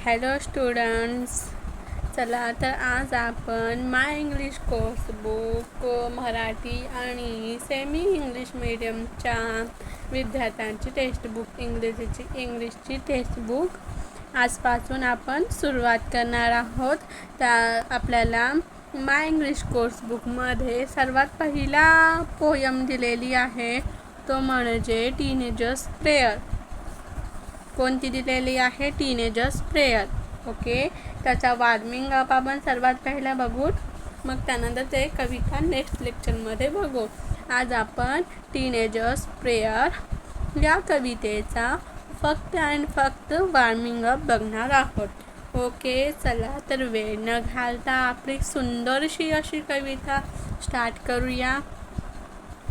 Hello students, चला तर आज आपण माय इंग्लिश कोर्स बुक मराठी आणि सेमी इंग्लिश मीडियमच्या विद्यार्थ्यांची टेक्स्टबुक इंग्लिशची टेक्स्टबुक आजपासून आपण सुरुवात करणार आहोत. त्या आपल्याला माय इंग्लिश कोर्स बुकमध्ये सर्वात पहिला पोयम दिलेली आहे, तो म्हणजे टीनेजर्स प्रेयर. कोणती दिलेली आहे? Teenagers prayer. ओके, त्याचा वॉर्मिंग अप आपण सर्वात पहिला बघू, मग त्यानंतर ते कविता नेक्स्ट लेक्चरमध्ये बघू. आज आपण टीनेजर्स प्रेयर या कवितेचा फक्त वॉर्मिंग अप बघणार आहोत. ओके, चला तर वेळ न घालता आपली सुंदरशी अशी कविता स्टार्ट करूया.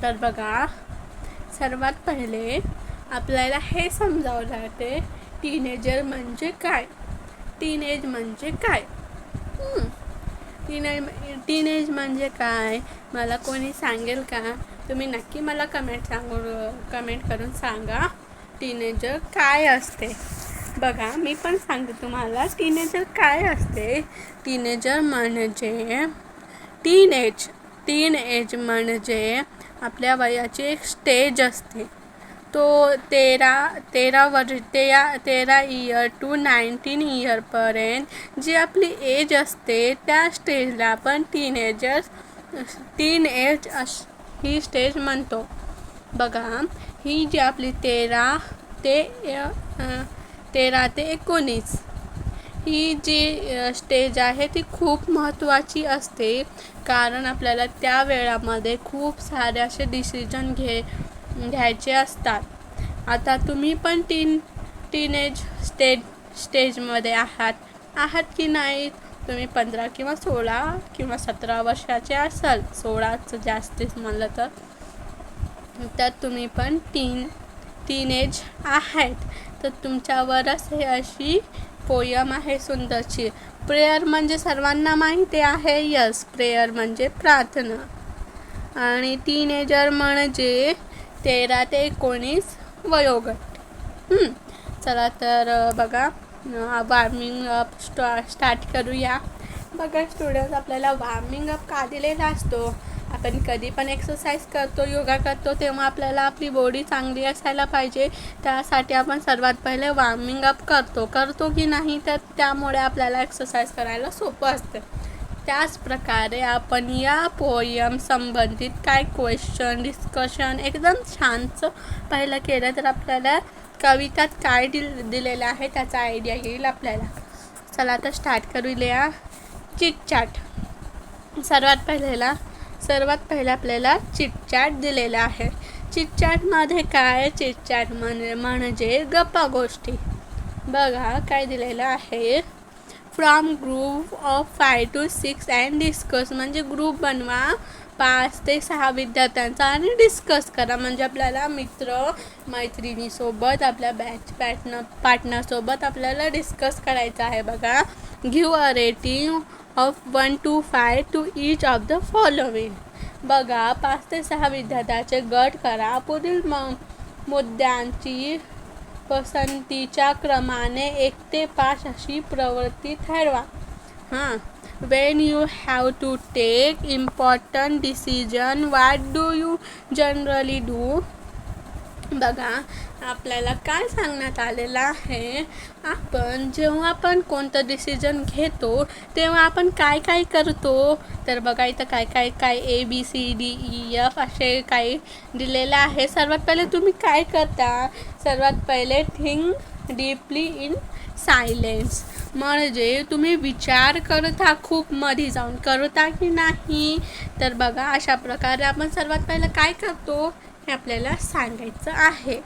तर बघा, सर्वात पहिले आपल्याला हे समजावं लागते टीनेजर म्हणजे काय. टीनेज म्हणजे काय? टीनेज म्हणजे काय मला कोणी सांगेल का? तुम्ही नक्की मला कमेंट करून सांगा टीनेजर काय असते. बघा, मी पण सांगते तुम्हाला टीनेजर काय असते. टीनेजर म्हणजे टीनएज म्हणजे आपल्या वयाची एक स्टेज असते. तो 13 इयर टू 19 इयरपर्यंत जी आपली एज असते त्या स्टेजला आपण टीनएज ही स्टेज म्हणतो. बघा, ही जी आपली 13 ते 19 ही जी स्टेज आहे ती खूप महत्त्वाची असते, कारण आपल्याला त्या वेळामध्ये खूप सारे असे डिसिजन घ्यायचे असतात. आता तुम्ही पण टीनेज स्टेजमध्ये आहात की नाही? तुम्ही 15 किंवा 16 किंवा 17 वर्षाचे असाल, 16चं जास्तीच म्हणलं तर तुम्ही पण टीनेज आहात. तर तुमच्यावरच हे अशी पोयम आहे सुंदरची. प्रेयर म्हणजे सर्वांना माहिती आहे. यस, प्रेयर म्हणजे प्रार्थना. आणि टीनेजर म्हणजे 13 ते 19 वयोगट. चला तर बघा, वॉर्मिंग अप स्टार्ट करूया. बघा स्टुडंट्स, आपल्याला वॉर्मिंग अप का दिलेला असतो? आपण कधी पण एक्सरसाइज करतो, योगा करतो, तेव्हा आपल्याला आपली बॉडी चांगली असायला पाहिजे. त्यासाठी आपण सर्वात पहिले वॉर्मिंग अप करतो की नाही? तर त्यामुळे आपल्याला एक्सरसाइज करायला सोपं असतं. त्याच प्रकारे आपण या पोयम संबंधित काय क्वेश्चन डिस्कशन एकदम छानचं पहिलं केलं तर आपल्याला कवितात काय दिलेलं आहे त्याचा आयडिया येईल आपल्याला. चला तर स्टार्ट करूया. चिटचॅट. सर्वात पहिलं आपल्याला चिटचॅट दिलेला आहे. चिटचॅटमध्ये काय? चिटचॅट म्हणजे गप्पा गोष्टी. बघा काय दिलेलं आहे. From group of 5 to 6 and discuss म्हणजे ग्रुप बनवा 5 ते 6 विद्यार्थ्यांचा आणि डिस्कस करा. म्हणजे आपल्याला मैत्रिणीसोबत आपल्या पार्टनरसोबत आपल्याला डिस्कस करायचं आहे. बघा, give a rating of 1 to 5 to each of the following. बघा, 5 ते 6 विद्यार्थ्याचे गट करा. पुढील मुद्द्यांची पसंतीच्या क्रमाने 1 ते 5 अशी प्रवृत्ती ठरवा. When you have to take important decision, what do you generally do? बघा, आपल्याला काय सांगण्यात आलेलं आहे, जेव्हा आपण कोणतं डिसिजन घेतो तेव्हा आपण काय करतो. तर बघा, इथं काय ABCDEF असे काही दिलेलं आहे. सर्वात पहिले तुम्ही काय करता? सर्वात पहिले थिंक डीपली इन सायलेन्स म्हणजे तुम्ही विचार करता, खूप मध्ये जाऊन करता की नाही. तर बघा, अशा प्रकारे आपण सर्वात पहिलं काय करतो हे आपल्याला सांगायचं आहे.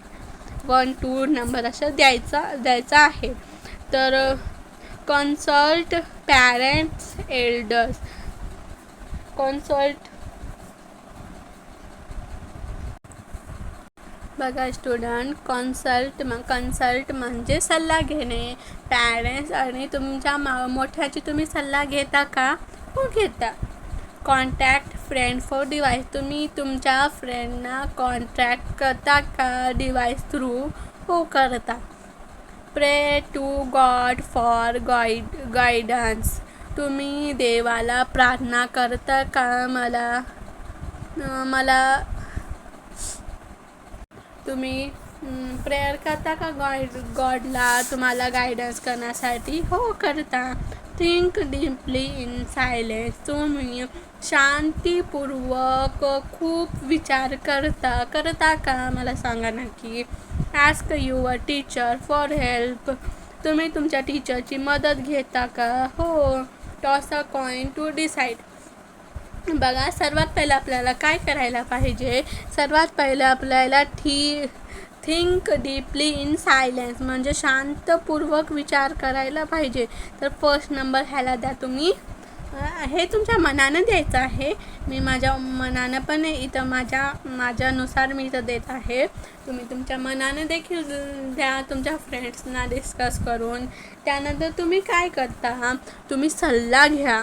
1 to नंबर असं द्यायचा आहे. तर कन्सल्ट पॅरेंट्स, एल्डर्स. बघा स्टुडंट, कन्सल्ट म्हणजे सल्ला घेणे. पॅरेंट्स आणि तुमच्या मोठ्याची तुम्ही सल्ला घेता का? हो, घेता. Contact friend for device. तुम्ही तुमच्या फ्रेंडना कॉन्टॅक्ट करता का डिव्हाइस थ्रू? हो, करता. प्रे टू गॉड फॉर गायडन्स. तुम्ही देवाला प्रार्थना करता का? मला तुम्ही प्रेयर करता का गॉडला तुम्हाला गायडन्स करण्यासाठी? हो, करता. Think deeply in silence. तुम्ही शांतीपूर्वक खूप विचार करता का? मला सांगा नक्की. Ask your teacher for help. तुम्ही तुमच्या टीचरची मदत घेता का? हो. Toss a coin to decide. बघा, सर्वात पहिलं आपल्याला काय करायला पाहिजे? सर्वात पहिलं आपल्याला थिंक डीपली इन सायलेन्स म्हणजे शांतपूर्वक विचार करायला पाहिजे. तर फर्स्ट नंबर ह्याला द्या तुम्ही. हे तुमच्या मनानं द्यायचं आहे. मी माझ्या मनानं पण इथं माझ्यानुसार मी इथं देत आहे. तुम्ही तुमच्या मनानं देखील द्या, तुमच्या फ्रेंड्सना डिस्कस करून. त्यानंतर तुम्ही काय करता? तुम्ही सल्ला घ्या.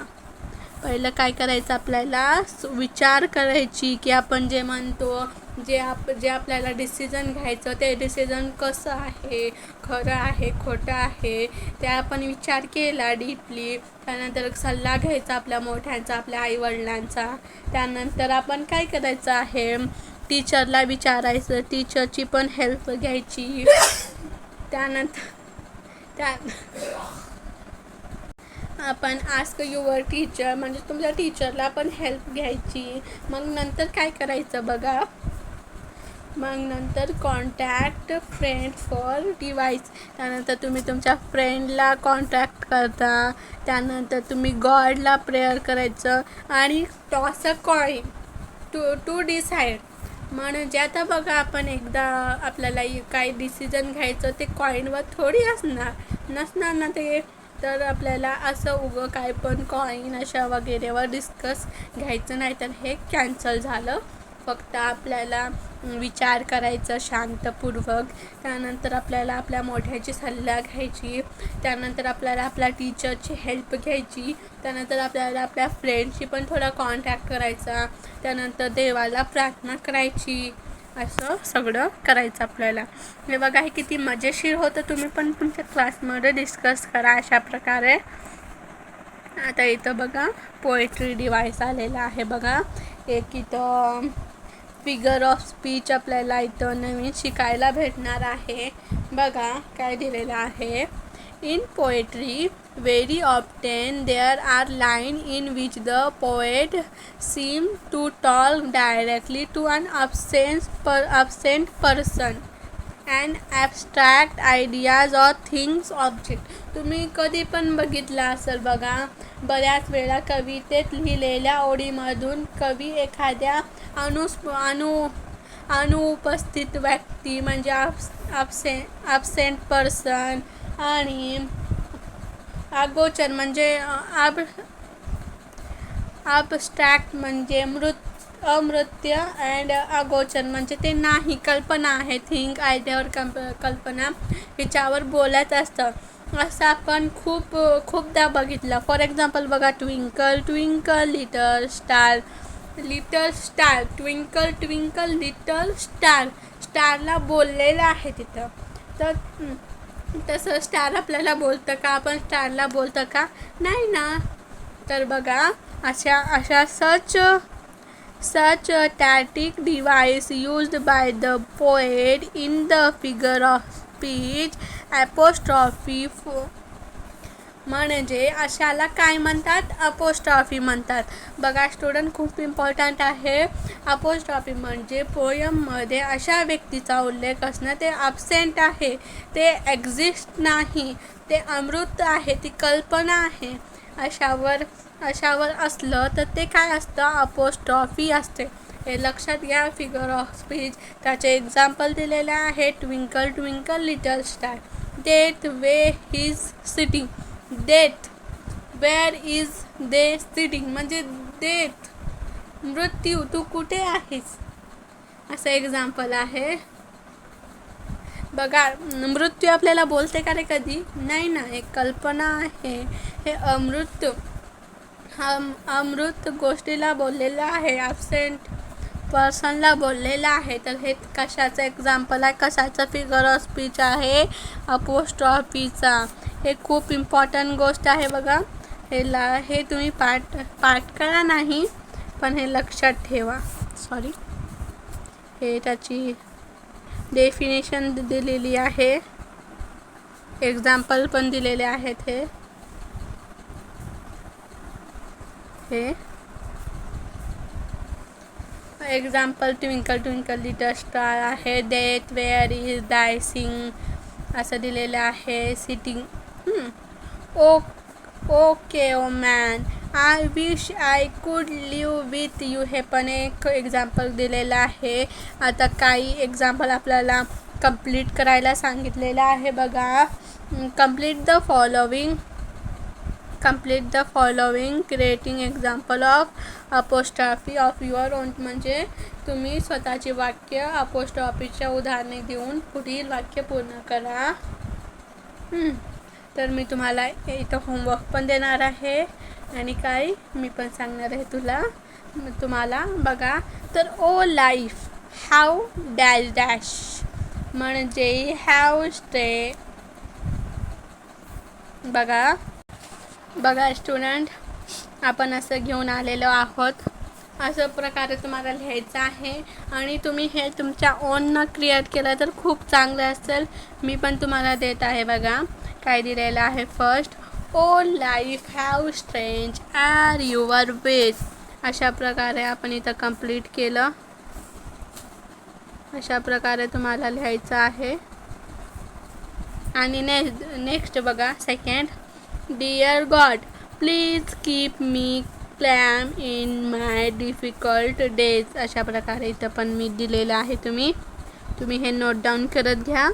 पहिलं काय करायचं? आपल्याला विचार करायची की आपण जे म्हणतो, जे आपल्याला डिसिजन घ्यायचं ते डिसिजन कसं आहे, खरं आहे खोटं आहे, ते आपण विचार केला डीपली. त्यानंतर सल्ला घ्यायचा आपल्या मोठ्यांचा, आपल्या आईवडिलांचा. त्यानंतर आपण काय करायचं आहे? टीचरला विचारायचं, टीचरची पण हेल्प घ्यायची. त्यानंतर आपण आस्क युअर टीचर म्हणजे तुमच्या टीचरला पण हेल्प घ्यायची. मग नंतर काय करायचं बघा? मग नंतर कॉन्टॅक्ट फ्रेंड फॉर डिवाइस. त्यानंतर तुम्ही तुमच्या फ्रेंडला कॉन्टॅक्ट करता. त्यानंतर तुम्ही गॉडला प्रेयर करायचं आणि toss a coin to decide. म्हणजे आता बघा, आपण एकदा आपल्याला काही डिसिजन घ्यायचं ते कॉईनवर थोडी नसणार ना ते. तर आपल्याला असं काय पण कॉईन अशा वगैरेवर डिस्कस घ्यायचं नाही. तर हे कॅन्सल झालं. फक्त आपल्याला विचार करायचं शांतपूर्वक. त्यानंतर आपल्याला आपल्या मोठ्याची सल्ला घ्यायची. त्यानंतर आपल्याला आपल्या टीचरची हेल्प घ्यायची. त्यानंतर आपल्याला आपल्या फ्रेंडशी पण थोडा कॉन्टॅक्ट करायचा. त्यानंतर देवाला प्रार्थना करायची. असं सगळं करायचं आपल्याला. हे बघा, हे किती मजेशीर होतं. तुम्ही पण तुमच्या क्लासमध्ये डिस्कस करा अशा प्रकारे. आता इथं बघा पोएट्री डिवाइस आलेला आहे. बघा, एक इथं फिगर ऑफ स्पीच आपल्याला इथं नवीन शिकायला भेटणार आहे. बघा काय दिलेलं आहे. In poetry very often there are lines in which the poet seems to talk directly to an absent person and abstract ideas or things object. तुम्ही कधी पण बघितलं असेल बघा, बऱ्याच वेळा कवितेत लिहिलेल्या ओळीमधून कवी एखाद्या अनुपस्थित व्यक्ती म्हणजे absent पर्सन आणि अगोचर म्हणजे abstract म्हणजे अमृत्य अँड अगोचर म्हणजे ते नाही, कल्पना आहे. थिंक आयडियावर कल्पना ह्याच्यावर बोलायचं असतं. असं आपण खूपदा बघितलं. फॉर एक्झाम्पल बघा, twinkle twinkle little star. Twinkle twinkle little star. स्टारला बोललेलं आहे तिथं. तर तसं स्टार आपल्याला बोलतं का? आपण स्टारला बोलतं का? नाही ना. तर बघा, अशा such a tactic device used by the poet in the figure of speech apostrophe म्हणजे अशाला काय म्हणतात? अपोस्ट्रॉफी म्हणतात. बघा स्टुडंट, खूप इम्पॉर्टंट आहे. अपोस्ट्रॉफी म्हणजे पोयममध्ये अशा व्यक्तीचा उल्लेख असणं. ते ॲब्सेंट आहे, ते एक्झिस्ट नाही, ते अमृत आहे, ती कल्पना आहे. अशावर असलं तर ते काय असतं? अपोस्ट्रॉफी असते. हे लक्षात घ्या. फिगर ऑफ स्पीच त्याचे एक्झाम्पल दिलेले आहे. Twinkle twinkle little star. Death way is sitting. Death where is they sitting म्हणजे डेथ मृत्यू, तू कुठे आहेस, असं एक्झाम्पल आहे. बघा, मृत्यू आपल्याला बोलते का रे कधी? नाही ना, एक कल्पना आहे. हे अमृत गोष्टीला बोललेलं आहे. ॲब्सेंट पर्सनला बोललेलं आहे. तर हे कशाचं एक्झाम्पल आहे, कशाचं फिगर ऑफ स्पीच आहे, अपोस्ट्रॉफीचा. हे खूप इम्पॉर्टंट गोष्ट आहे बघा. हे तुम्ही पाठ करा नाही, पण हे लक्षात ठेवा. सॉरी, हे त्याची डेफिनेशन दिलेली आहे, एक्झाम्पल पण दिलेले आहेत. हे example twinkle twinkle little star आहे. डेट वेअर इज डायसिंग असं दिलेलं आहे. Sitting okay oh man, I wish I could live with you. हे पण एक एक्झाम्पल दिलेलं आहे. आता काही एक्झाम्पल आपल्याला कंप्लीट करायला सांगितलेलं आहे बघा. Complete the following creating example of apostrophe of your on. म्हणजे तुम्ही स्वतःची वाक्य अपोस्ट्रॉफीच्या उदाहरणे देऊन पुढील वाक्य पूर्ण करा. तर मी तुम्हाला इथं होमवर्क पण देणार आहे आणि काय मी पण सांगणार आहे तुम्हाला बघा. तर ओ लाईफ हाऊ डॅश डॅश म्हणजे हॅव स्टे. बघा स्टुडंट, आपण असं घेऊन आलेलो आहोत. असं प्रकारे तुम्हाला लिहायचं आहे आणि तुम्ही हे तुमच्या ओननं क्रिएट केलं तर खूप चांगलं असेल. मी पण तुम्हाला देत आहे बघा काय दिलेलं आहे. First, oh life have strange are your ways. अशा प्रकारे आपण इथं कंप्लीट केलं. अशा प्रकारे तुम्हाला लिहायचं आहे. आणि नेक्स्ट बघा second, dear god please keep me calm in my difficult days. अशा प्रकारे इथं पण मी दिलेलं आहे. तुम्ही हे नोट डाऊन करत घ्या.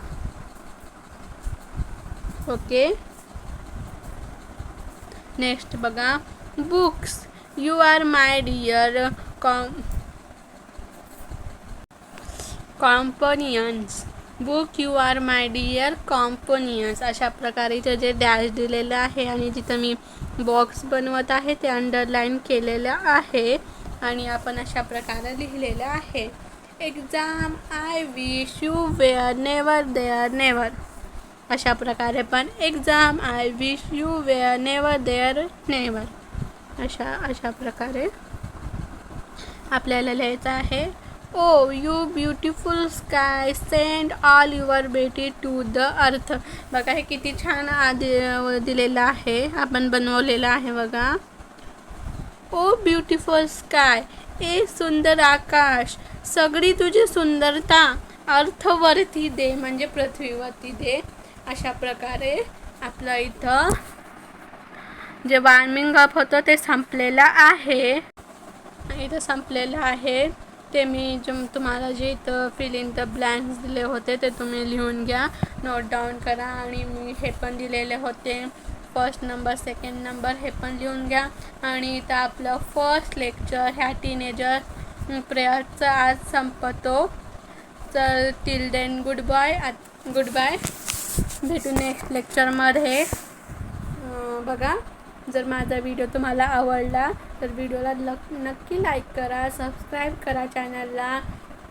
ओके. नेक्स्ट बघा, books you are my dear companions. Book you are my dear companions. अशा प्रकारे इथं जे डॅश दिलेलं आहे आणि जिथं मी बॉक्स बनवत आहे ते अंडरलाईन केलेलं आहे आणि आपण अशा प्रकारे लिहिलेलं आहे. Exam I wish you were never there never. अशा प्रकारे पण exam I wish you were never there never. अशा प्रकारे आपल्याला लिहायचं आहे. Oh you beautiful sky send all your beauty to the earth. बघा हे किती छान दिलेलं आहे, आपण बनवलेलं आहे बघा. ओ ब्युटिफुल स्काय, ए सुंदर आकाश, सगळी तुझी सुंदरता अर्थवरती दे म्हणजे पृथ्वीवरती दे. अशा प्रकारे आपलं इथं जे वॉर्मिंग अप होतं ते संपलेलं आहे. ते मी तुम्हाला जे इथं फिल इन द ब्लँक्स दिले होते ते तुम्ही लिहून घ्या, नोट डाऊन करा. आणि मी हे पण दिलेले होते, फर्स्ट नंबर सेकंड नंबर हे पण लिहून घ्या. आणि इथं आपलं फर्स्ट लेक्चर ह्या टीनेजर प्रेयरचं आज संपतो. तर टिल देन गुड बाय. भेटू नेक्स्ट लेक्चरमध्ये. बघा, जर माझा व्हिडिओ तुम्हाला आवडला तर व्हिडिओला नक्की लाईक करा, सबस्क्राईब करा, चॅनलला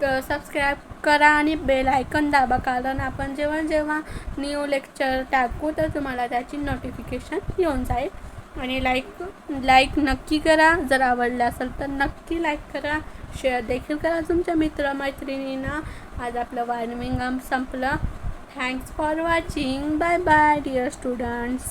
सबस्क्राईब करा आणि बेल आयकॉन दाबा. कारण आपण जेव्हा न्यू लेक्चर टाकू तर तुम्हाला त्याची नोटिफिकेशन येऊन जाईल. आणि लाईक नक्की करा, जर आवडलं असेल तर नक्की लाईक करा, शेअर देखील करा तुमच्या मित्रमैत्रिणींना. आज आपलं वॉर्मिंग अप संपलं. Thanks for watching. Bye bye dear students.